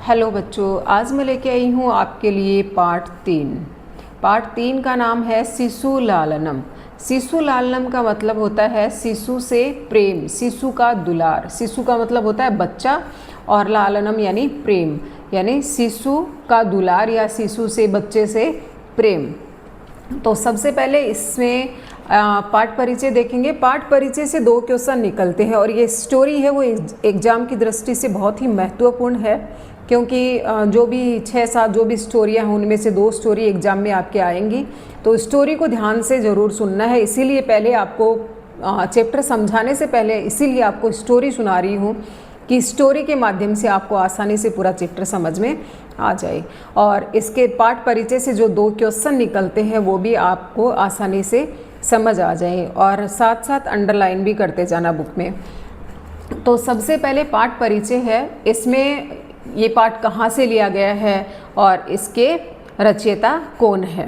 Hello बच्चों, आज मैं लेके आई हूँ आपके लिए पार्ट 3। पार्ट 3 का नाम है शिशु लालनम। शिशु लालनम का मतलब होता है शिशु से प्रेम, शिशु का दुलार। शिशु का मतलब होता है बच्चा और लालनम यानी प्रेम, यानी शिशु का दुलार या शिशु से, बच्चे से प्रेम। तो सबसे पहले इसमें पाठ परिचय देखेंगे। पाठ परिचय से 2 क्वेश्चन निकलते हैं और ये स्टोरी है वो एग्ज़ाम की दृष्टि से बहुत ही महत्वपूर्ण है, क्योंकि जो भी 6-7 जो भी स्टोरियाँ हैं उनमें से 2 स्टोरी एग्ज़ाम में आपके आएंगी। तो स्टोरी को ध्यान से ज़रूर सुनना है। इसीलिए पहले आपको चैप्टर समझाने से पहले इसीलिए आपको स्टोरी सुना रही हूँ कि स्टोरी के माध्यम से आपको आसानी से पूरा चैप्टर समझ में आ जाए। और इसके पाठ परिचय से जो 2 क्वेश्चन निकलते हैं वो भी आपको आसानी से समझ आ जाए, और साथ साथ अंडरलाइन भी करते जाना बुक में। तो सबसे पहले पाठ परिचय है। इसमें ये पाठ कहाँ से लिया गया है और इसके रचयिता कौन है।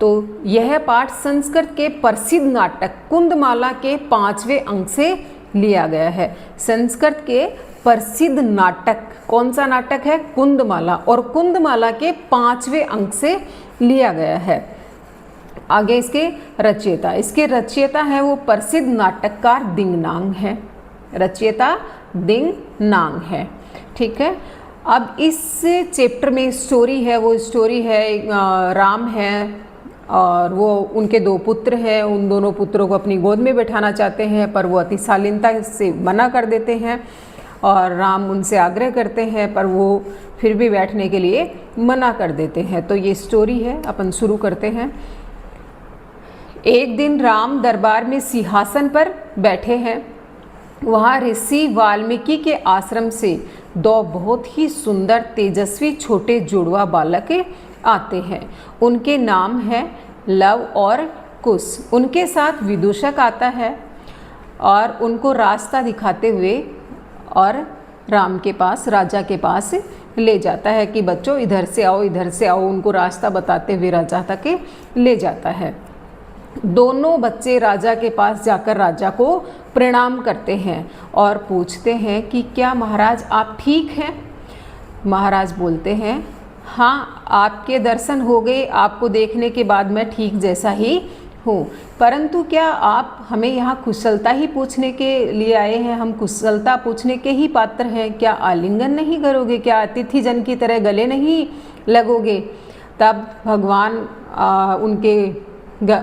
तो यह पाठ संस्कृत के प्रसिद्ध नाटक कुंदमाला के 5वें अंक से लिया गया है। संस्कृत के प्रसिद्ध नाटक, कौन सा नाटक है? कुंदमाला, और कुंदमाला के 5वें अंक से लिया गया है। आगे इसके रचयिता है वो प्रसिद्ध नाटककार दिंगनांग है। रचयिता दिंगनांग है, ठीक है। अब इस चैप्टर में स्टोरी है वो स्टोरी है राम है और वो उनके 2 पुत्र हैं। उन दोनों पुत्रों को अपनी गोद में बैठाना चाहते हैं, पर वो अति शालीनता से मना कर देते हैं और राम उनसे आग्रह करते हैं, पर वो फिर भी बैठने के लिए मना कर देते हैं। तो ये स्टोरी है, अपन शुरू करते हैं। एक दिन राम दरबार में सिंहासन पर बैठे हैं। वहाँ ऋषि वाल्मीकि के आश्रम से 2 बहुत ही सुंदर तेजस्वी छोटे जुड़वा बालक आते हैं। उनके नाम है लव और कुश। उनके साथ विदूषक आता है और उनको रास्ता दिखाते हुए और राम के पास, राजा के पास ले जाता है कि बच्चों इधर से आओ, इधर से आओ। उनको रास्ता बताते हुए राजा तक ले जाता है। दोनों बच्चे राजा के पास जाकर राजा को प्रणाम करते हैं और पूछते हैं कि क्या महाराज आप ठीक हैं? महाराज बोलते हैं हाँ, आपके दर्शन हो गए, आपको देखने के बाद मैं ठीक जैसा ही हूँ, परंतु क्या आप हमें यहाँ कुशलता ही पूछने के लिए आए हैं? हम कुशलता पूछने के ही पात्र हैं। क्या आलिंगन नहीं करोगे? क्या अतिथि जन की तरह गले नहीं लगोगे? तब भगवान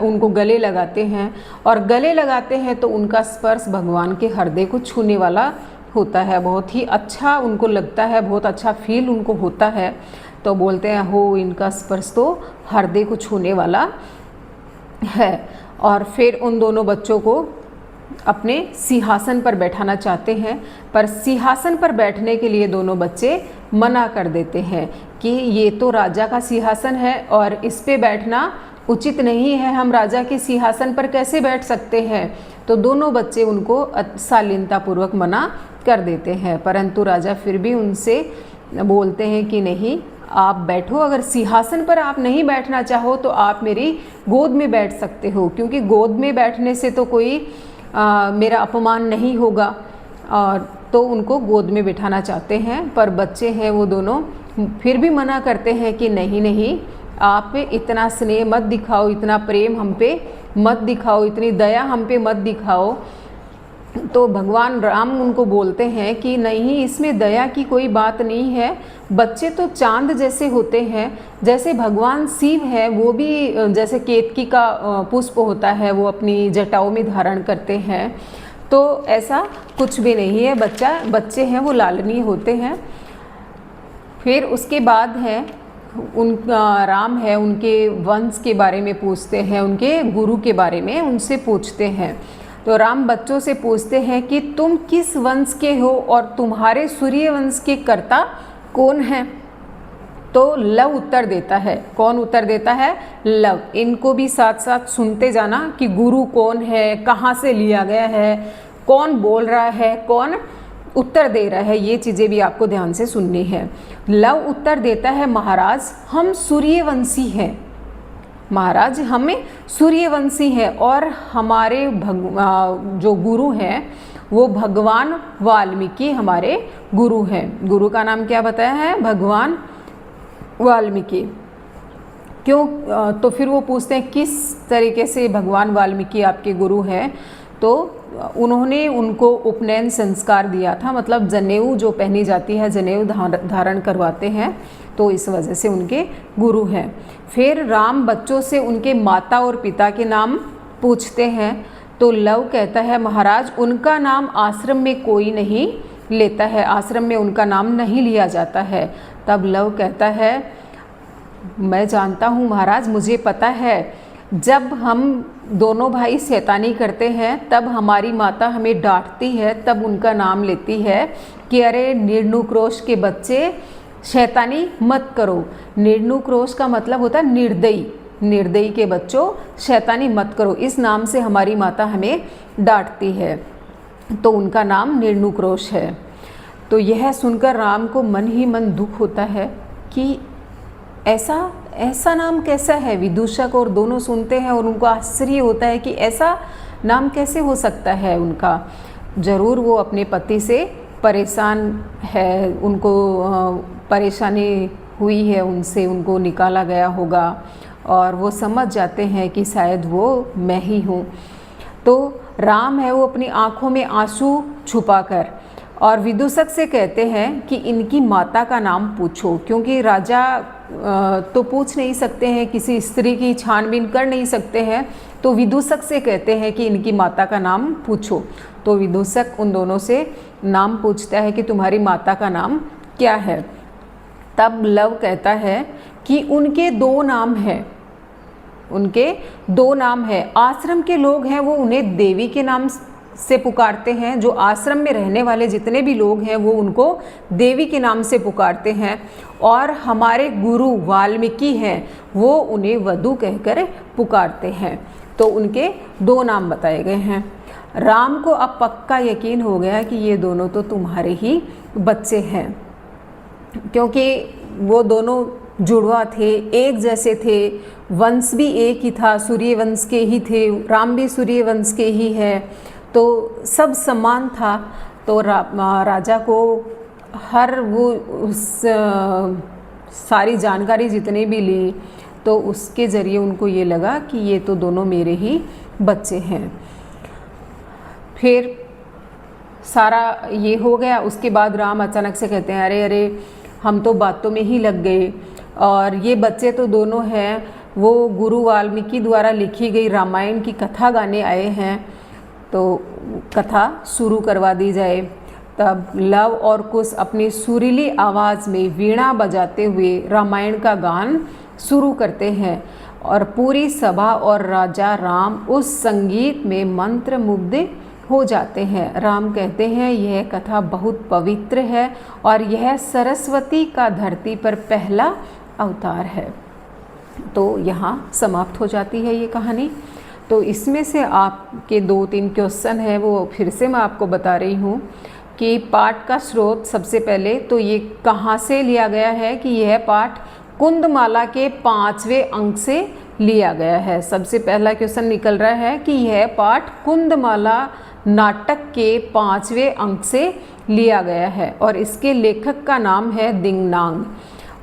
उनको गले लगाते हैं, और गले लगाते हैं तो उनका स्पर्श भगवान के हृदय को छूने वाला होता है। बहुत ही अच्छा उनको लगता है, बहुत अच्छा फील उनको होता है। तो बोलते हैं हो, इनका स्पर्श तो हृदय को छूने वाला है। और फिर उन दोनों बच्चों को अपने सिंहासन पर बैठाना चाहते हैं, पर सिंहासन पर बैठने के लिए दोनों बच्चे मना कर देते हैं कि ये तो राजा का सिंहासन है और इस पे बैठना उचित नहीं है, हम राजा के सिंहासन पर कैसे बैठ सकते हैं। तो दोनों बच्चे उनको शालीनतापूर्वक मना कर देते हैं, परंतु राजा फिर भी उनसे बोलते हैं कि नहीं, आप बैठो। अगर सिंहासन पर आप नहीं बैठना चाहो तो आप मेरी गोद में बैठ सकते हो, क्योंकि गोद में बैठने से तो कोई मेरा अपमान नहीं होगा। और तो उनको गोद में बिठाना चाहते हैं, पर बच्चे हैं वो दोनों फिर भी मना करते हैं कि नहीं नहीं, आप इतना स्नेह मत दिखाओ, इतना प्रेम हम पे मत दिखाओ, इतनी दया हम पे मत दिखाओ। तो भगवान राम उनको बोलते हैं कि नहीं, इसमें दया की कोई बात नहीं है। बच्चे तो चांद जैसे होते हैं, जैसे भगवान शिव है वो भी जैसे केतकी का पुष्प होता है वो अपनी जटाओं में धारण करते हैं। तो ऐसा कुछ भी नहीं है, बच्चे हैं वो लालनीय होते हैं। फिर उसके बाद है राम है उनके वंश के बारे में पूछते हैं, उनके गुरु के बारे में उनसे पूछते हैं। तो राम बच्चों से पूछते हैं कि तुम किस वंश के हो और तुम्हारे सूर्य वंश के कर्ता कौन हैं? तो लव उत्तर देता है। कौन उत्तर देता है? लव। इनको भी साथ साथ सुनते जाना कि गुरु कौन है, कहाँ से लिया गया है, कौन बोल रहा है, कौन उत्तर दे रहा है, ये चीज़ें भी आपको ध्यान से सुननी है। लव उत्तर देता है महाराज हम सूर्यवंशी हैं। महाराज हमें सूर्यवंशी हैं और हमारे जो गुरु हैं वो भगवान वाल्मीकि हमारे गुरु हैं। गुरु का नाम क्या बताया है? भगवान वाल्मीकि। क्यों? तो फिर वो पूछते हैं किस तरीके से भगवान वाल्मीकि आपके गुरु हैं? तो उन्होंने उनको उपनयन संस्कार दिया था, मतलब जनेऊ जो पहनी जाती है, जनेऊ धारण करवाते हैं, तो इस वजह से उनके गुरु हैं। फिर राम बच्चों से उनके माता और पिता के नाम पूछते हैं। तो लव कहता है महाराज उनका नाम आश्रम में कोई नहीं लेता है, आश्रम में उनका नाम नहीं लिया जाता है। तब लव कहता है मैं जानता हूँ महाराज, मुझे पता है, जब हम दोनों भाई शैतानी करते हैं तब हमारी माता हमें डांटती है, तब उनका नाम लेती है कि अरे निर्णुक्रोश के बच्चे शैतानी मत करो। निर्णुक्रोश का मतलब होता है निर्दयी, निर्दयी के बच्चों शैतानी मत करो, इस नाम से हमारी माता हमें डांटती है, तो उनका नाम निर्णुक्रोश है। तो यह सुनकर राम को मन ही मन दुख होता है कि ऐसा नाम कैसा है। विदूषक और दोनों सुनते हैं और उनको आश्चर्य होता है कि ऐसा नाम कैसे हो सकता है उनका। ज़रूर वो अपने पति से परेशान है, उनको परेशानी हुई है उनसे, उनको निकाला गया होगा और वो समझ जाते हैं कि शायद वो मैं ही हूँ। तो राम है वो अपनी आँखों में आंसू छुपाकर और विदूषक से कहते हैं कि इनकी माता का नाम पूछो, क्योंकि राजा तो पूछ नहीं सकते हैं, किसी स्त्री की छानबीन कर नहीं सकते हैं, तो विदूषक से कहते हैं कि इनकी माता का नाम पूछो। तो विदूषक उन दोनों से नाम पूछता है कि तुम्हारी माता का नाम क्या है। तब लव कहता है कि उनके दो नाम हैं, उनके दो नाम हैं। आश्रम के लोग हैं वो उन्हें देवी के नाम से पुकारते हैं, जो आश्रम में रहने वाले जितने भी लोग हैं वो उनको देवी के नाम से पुकारते हैं, और हमारे गुरु वाल्मीकि हैं वो उन्हें वधू कहकर पुकारते हैं। तो उनके दो नाम बताए गए हैं। राम को अब पक्का यकीन हो गया कि ये दोनों तो तुम्हारे ही बच्चे हैं, क्योंकि वो दोनों जुड़वा थे, एक जैसे थे, वंश भी एक ही था, सूर्य वंश के ही थे, राम भी सूर्य वंश के ही है, तो सब समान था। तो राजा को हर वो सारी जानकारी जितने भी ली, तो उसके ज़रिए उनको ये लगा कि ये तो दोनों मेरे ही बच्चे हैं। फिर सारा ये हो गया। उसके बाद राम अचानक से कहते हैं अरे अरे हम तो बातों में ही लग गए, और ये बच्चे तो दोनों हैं वो गुरु वाल्मीकि द्वारा लिखी गई रामायण की कथा गाने आए हैं, तो कथा शुरू करवा दी जाए। तब लव और कुश अपनी सुरीली आवाज़ में वीणा बजाते हुए रामायण का गान शुरू करते हैं, और पूरी सभा और राजा राम उस संगीत में मंत्रमुग्ध हो जाते हैं। राम कहते हैं यह कथा बहुत पवित्र है और यह सरस्वती का धरती पर पहला अवतार है। तो यहाँ समाप्त हो जाती है ये कहानी। तो इसमें से आपके 2-3 क्वेश्चन हैं वो फिर से मैं आपको बता रही हूँ कि पाठ का स्रोत सबसे पहले तो ये कहाँ से लिया गया है कि यह पाठ कुंदमाला के 5वें अंक से लिया गया है। सबसे पहला क्वेश्चन निकल रहा है कि यह पाठ कुंदमाला नाटक के 5वें अंक से लिया गया है, और इसके लेखक का नाम है दिंगनांग,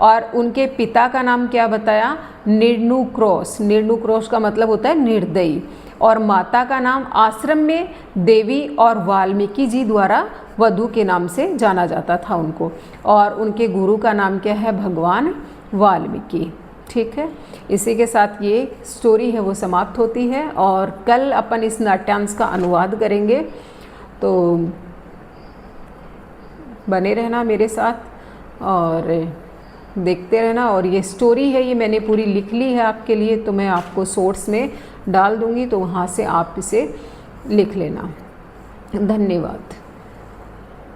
और उनके पिता का नाम क्या बताया? निर्णुक्रोश। निर्णुक्रोश का मतलब होता है निर्दयी, और माता का नाम आश्रम में देवी और वाल्मीकि जी द्वारा वधू के नाम से जाना जाता था उनको, और उनके गुरु का नाम क्या है? भगवान वाल्मीकि। ठीक है, इसी के साथ ये स्टोरी है वो समाप्त होती है, और कल अपन इस नाट्यांश का अनुवाद करेंगे। तो बने रहना मेरे साथ और देखते रहना। और ये स्टोरी है ये मैंने पूरी लिख ली है आपके लिए, तो मैं आपको सोर्स में डाल दूँगी, तो वहाँ से आप इसे लिख लेना। धन्यवाद।